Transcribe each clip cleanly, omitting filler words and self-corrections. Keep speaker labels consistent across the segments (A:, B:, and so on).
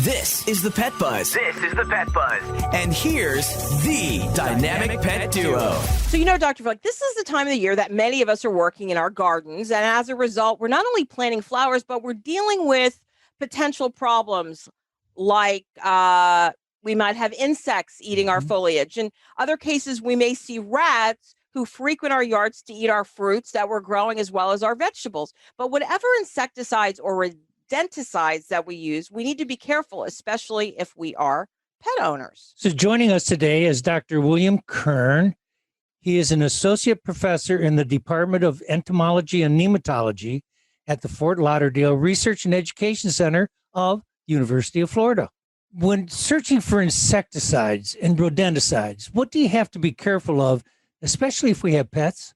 A: This is the Pet Buzz.
B: This is the Pet Buzz.
A: And here's the Dynamic Pet Duo.
C: So, Dr. Fleck, this is the time of the year that many of us are working in our gardens. And as a result, we're not only planting flowers, but we're dealing with potential problems like we might have insects eating our foliage. In other cases, we may see rats who frequent our yards to eat our fruits that we're growing as well as our vegetables. But whatever insecticides or rodenticides that we use, we need to be careful, especially if we are pet owners.
D: So joining us today is Dr. William Kern. He is an associate professor in the Department of Entomology and Nematology at the Fort Lauderdale Research and Education Center of University of Florida. When searching for insecticides and rodenticides, what do you have to be careful of, especially if we have pets?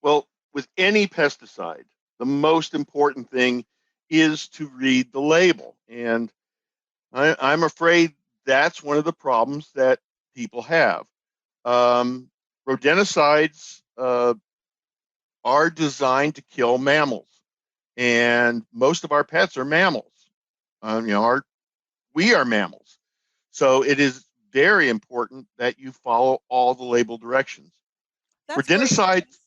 E: Well, with any pesticide, the most important thing is to read the label. And I'm afraid that's one of the problems that people have. Rodenticides are designed to kill mammals, and most of our pets are mammals. We are mammals. So it is very important that you follow all the label directions. Rodenticides.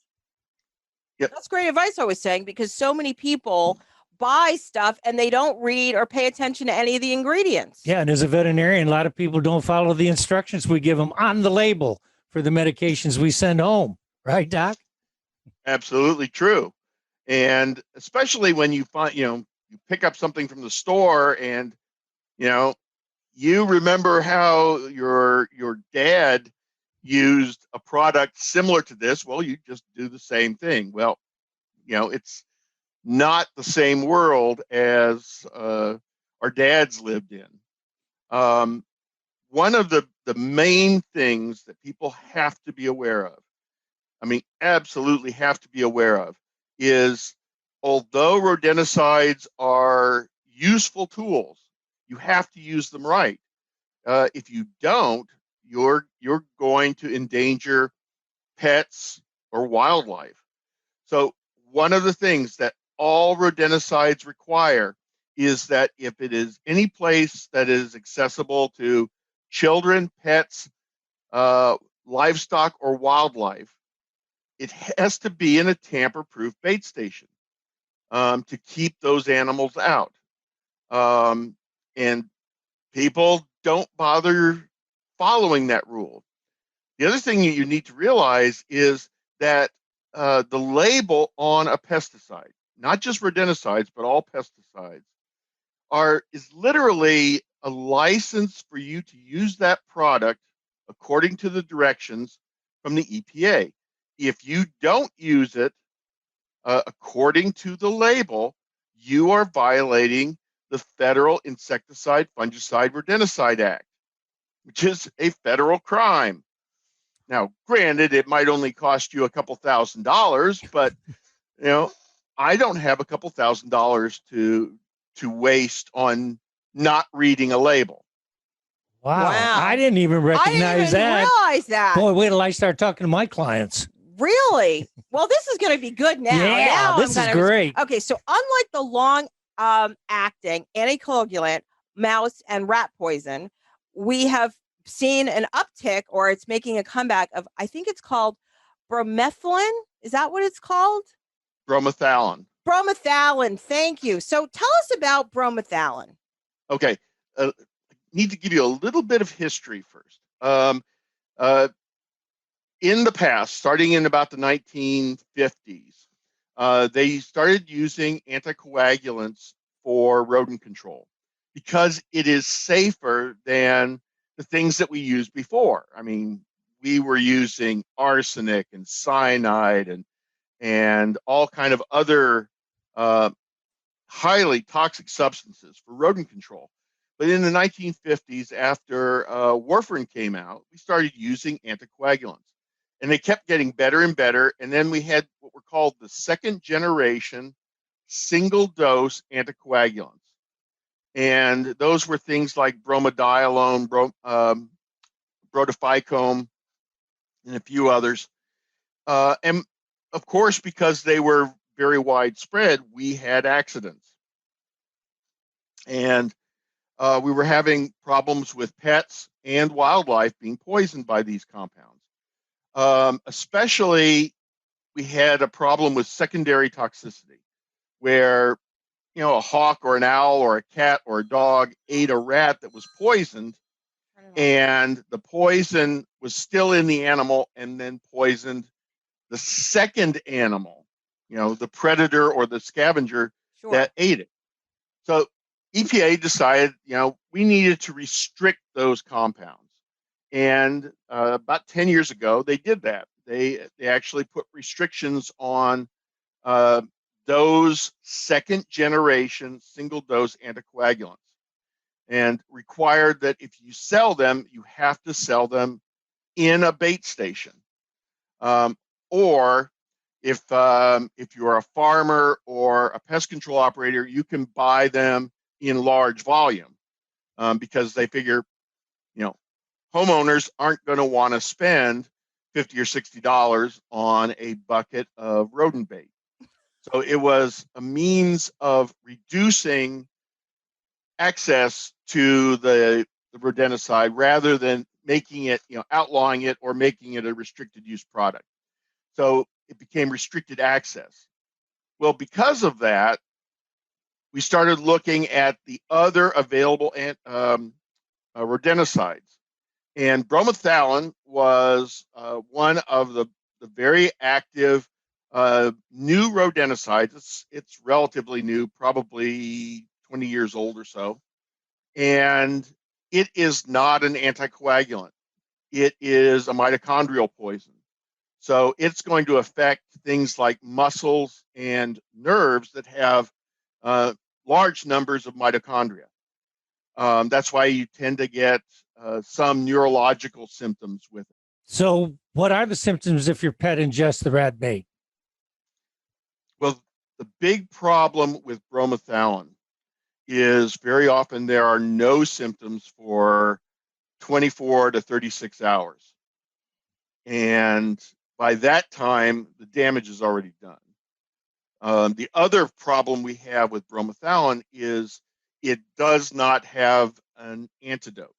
C: Yep. That's great advice, I was saying, because so many people buy stuff and they don't read or pay attention to any of the ingredients.
D: Yeah, and as a veterinarian, a lot of people don't follow the instructions we give them on the label for the medications we send home. Right, Doc?
E: Absolutely true. And especially when you find, you pick up something from the store and, you remember how your dad used a product similar to this. Well, you just do the same thing. Well, it's not the same world as our dads lived in. One of the main things that people have to be aware of, absolutely have to be aware of, is although rodenticides are useful tools, you have to use them right. If you don't, you're going to endanger pets or wildlife. So one of the things that all rodenticides require is that if it is any place that is accessible to children, pets, livestock, or wildlife, it has to be in a tamper-proof bait station to keep those animals out. And people don't bother following that rule. The other thing you need to realize is that the label on a pesticide, not just rodenticides, but all pesticides, is literally a license for you to use that product according to the directions from the EPA. If you don't use it according to the label, you are violating the Federal Insecticide, Fungicide, Rodenticide Act, which is a federal crime. Now, granted, it might only cost you a couple $1,000s, but I don't have a couple $1,000s to waste on not reading a label.
D: Wow. I didn't even recognize that.
C: Realize that.
D: Boy, wait till I start talking to my clients.
C: Really? Well, this is going to be good now.
D: Yeah, this is great.
C: Okay, so unlike the long acting anticoagulant, mouse and rat poison, we have seen an uptick, or it's making a comeback of, I think it's called bromethalin. Is that what it's called?
E: Bromethalin.
C: Bromethalin. Thank you. So tell us about bromethalin.
E: Okay. Need to give you a little bit of history first. In the past, starting in about the 1950s, they started using anticoagulants for rodent control because it is safer than the things that we used before. We were using arsenic and cyanide and all kind of other highly toxic substances for rodent control. But in the 1950s, after warfarin came out, we started using anticoagulants. And they kept getting better and better. And then we had what were called the second generation single dose anticoagulants. And those were things like bromadiolone, brotificome, and a few others. And of course, because they were very widespread, we had accidents. And we were having problems with pets and wildlife being poisoned by these compounds. Especially, we had a problem with secondary toxicity, where a hawk or an owl or a cat or a dog ate a rat that was poisoned, and the poison was still in the animal and then poisoned the second animal, the predator or the scavenger that ate it. So EPA decided, we needed to restrict those compounds. And about 10 years ago, they did that. They actually put restrictions on those second generation single dose anticoagulants, and required that if you sell them, you have to sell them in a bait station. Or if you're a farmer or a pest control operator, you can buy them in large volume, because they figure, homeowners aren't going to want to spend $50 or $60 on a bucket of rodent bait. So it was a means of reducing access to the rodenticide rather than making it, outlawing it or making it a restricted use product. So it became restricted access. Well, because of that, we started looking at the other available rodenticides. And bromethalin was one of the very active new rodenticides. It's relatively new, probably 20 years old or so. And it is not an anticoagulant. It is a mitochondrial poison. So it's going to affect things like muscles and nerves that have large numbers of mitochondria. That's why you tend to get some neurological symptoms with it.
D: So, what are the symptoms if your pet ingests the rat bait?
E: Well, the big problem with bromethalin is very often there are no symptoms for 24 to 36 hours. And by that time, the damage is already done. The other problem we have with bromethalin is it does not have an antidote.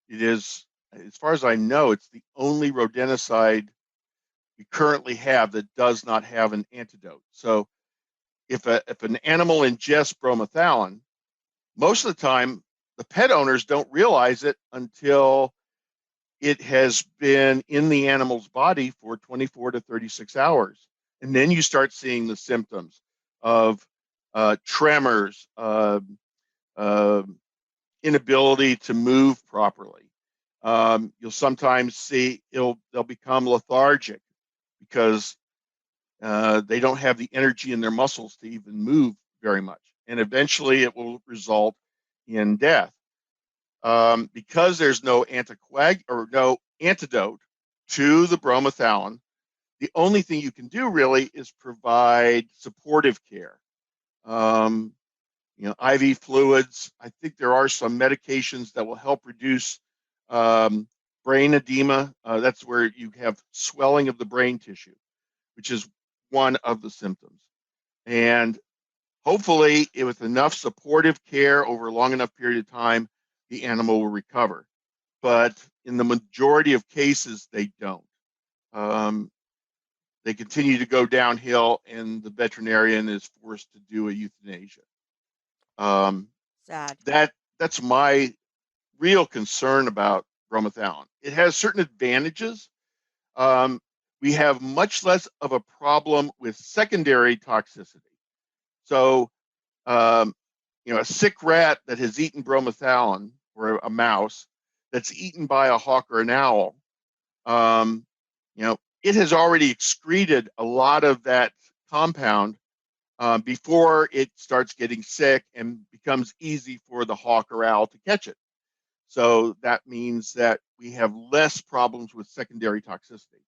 E: It is, as far as I know, it's the only rodenticide we currently have that does not have an antidote. So if an animal ingests bromethalin, most of the time the pet owners don't realize it until it has been in the animal's body for 24 to 36 hours. And then you start seeing the symptoms of tremors, inability to move properly. You'll sometimes see they'll become lethargic because they don't have the energy in their muscles to even move very much. And eventually it will result in death. Because there's no no antidote to the bromethalin, the only thing you can do really is provide supportive care. IV fluids. I think there are some medications that will help reduce brain edema. That's where you have swelling of the brain tissue, which is one of the symptoms. And hopefully, with enough supportive care over a long enough period of time, the animal will recover. But in the majority of cases, they don't. They continue to go downhill, and the veterinarian is forced to do a euthanasia.
C: Sad.
E: That's my real concern about bromethalin. It has certain advantages. We have much less of a problem with secondary toxicity. So, a sick rat that has eaten bromethalin, or a mouse that's eaten by a hawk or an owl, it has already excreted a lot of that compound before it starts getting sick and becomes easy for the hawk or owl to catch it. So that means that we have less problems with secondary toxicity.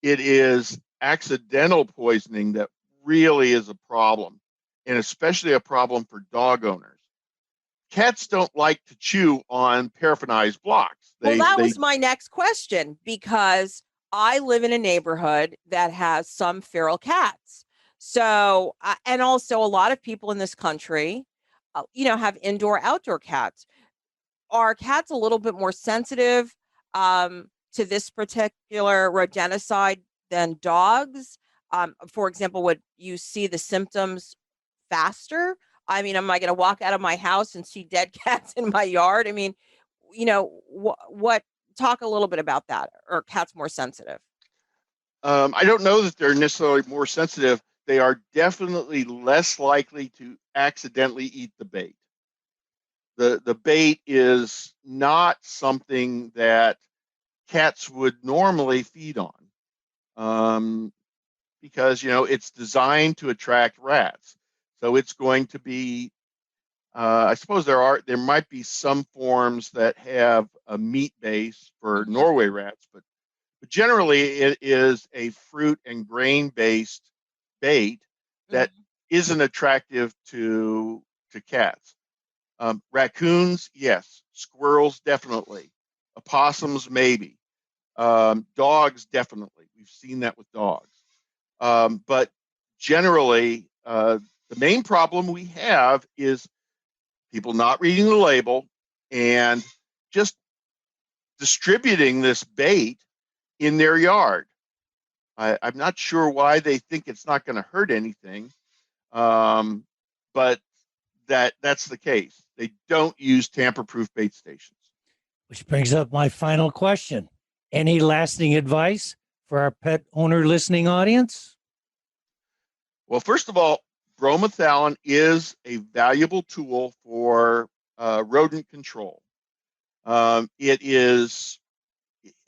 E: It is accidental poisoning that really is a problem, and especially a problem for dog owners. Cats don't like to chew on paraffinized blocks.
C: That was my next question, because I live in a neighborhood that has some feral cats. So, and also a lot of people in this country have indoor outdoor cats. Are cats a little bit more sensitive to this particular rodenticide than dogs? For example, would you see the symptoms faster? I mean, am I going to walk out of my house and see dead cats in my yard? I mean, what talk a little bit about that. Are cats more sensitive?
E: I don't know that they're necessarily more sensitive. They are definitely less likely to accidentally eat the bait. The bait is not something that cats would normally feed on, because it's designed to attract rats. So it's going to be. I suppose there might be some forms that have a meat base for Norway rats, but generally it is a fruit and grain based bait that isn't attractive to cats. Raccoons, yes. Squirrels, definitely. Opossums, maybe. Dogs, definitely. We've seen that with dogs. But generally, the main problem we have is people not reading the label and just distributing this bait in their yard. I'm not sure why they think it's not going to hurt anything, but that's the case. They don't use tamper-proof bait stations.
D: Which brings up my final question. Any lasting advice for our pet owner listening audience?
E: Well, first of all, bromomethalin is a valuable tool for rodent control. It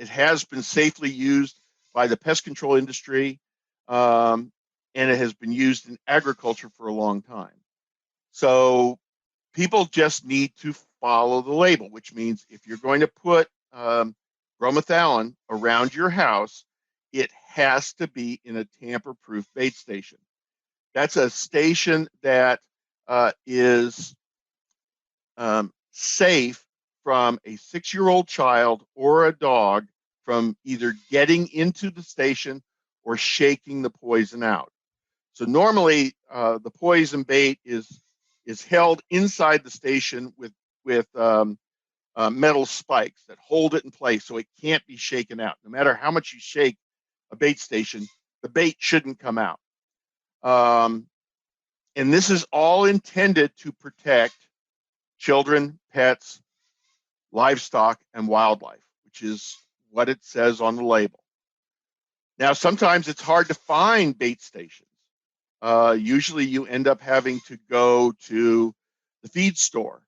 E: has been safely used by the pest control industry, and it has been used in agriculture for a long time. So people just need to follow the label, which means if you're going to put bromomethalin around your house, it has to be in a tamper-proof bait station. That's a station that is safe from a 6-year-old child or a dog from either getting into the station or shaking the poison out. So normally the poison bait is held inside the station with metal spikes that hold it in place so it can't be shaken out. No matter how much you shake a bait station, the bait shouldn't come out. And this is all intended to protect children, pets, livestock, and wildlife, which is what it says on the label. Now, sometimes it's hard to find bait stations. Usually you end up having to go to the feed store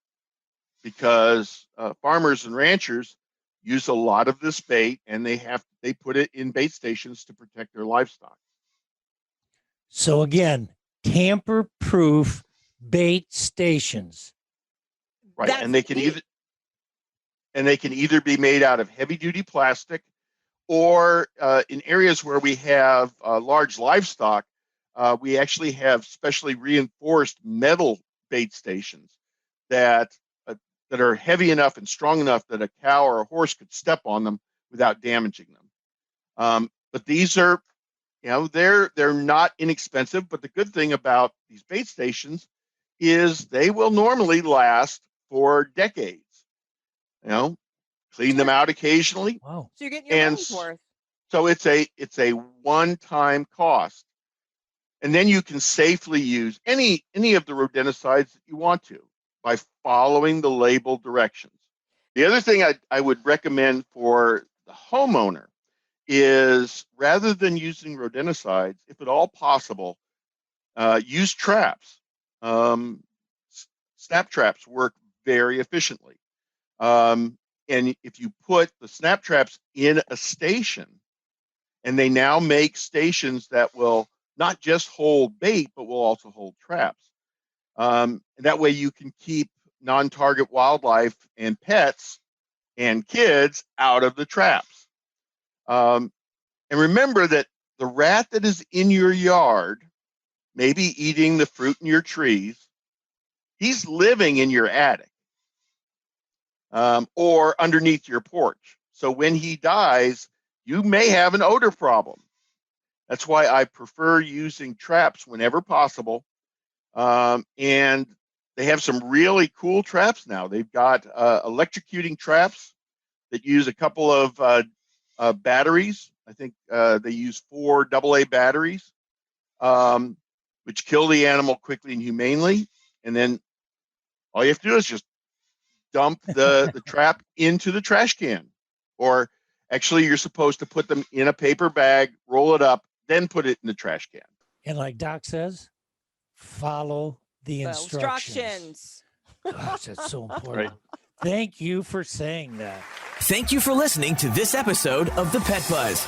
E: because farmers and ranchers use a lot of this bait, and they put it in bait stations to protect their livestock.
D: So again, tamper-proof bait stations.
E: Right, and they can either be made out of heavy-duty plastic, or in areas where we have large livestock, we actually have specially reinforced metal bait stations that are heavy enough and strong enough that a cow or a horse could step on them without damaging them. But these are, they're not inexpensive. But the good thing about these bait stations is they will normally last for decades. Clean them out occasionally.
D: Wow.
C: So you're getting your money's worth.
E: So it's a one-time cost. And then you can safely use any of the rodenticides that you want to by following the label directions. The other thing I would recommend for the homeowner is, rather than using rodenticides, if at all possible, use traps. Snap traps work very efficiently. And if you put the snap traps in a station, and they now make stations that will not just hold bait, but will also hold traps. And that way you can keep non-target wildlife and pets and kids out of the traps. And remember that the rat that is in your yard, maybe eating the fruit in your trees, he's living in your attic or underneath your porch. So when he dies, you may have an odor problem. That's why I prefer using traps whenever possible. And they have some really cool traps now. They've got electrocuting traps that use a couple of batteries. I think they use 4 AA batteries, which kill the animal quickly and humanely. And then all you have to do is just dump the trap into the trash can. Or actually, you're supposed to put them in a paper bag, roll it up, then put it in the trash can.
D: And like Doc says, follow the instructions. Gosh, that's so important.
E: Right.
D: Thank you for saying that.
A: Thank you for listening to this episode of The Pet Buzz.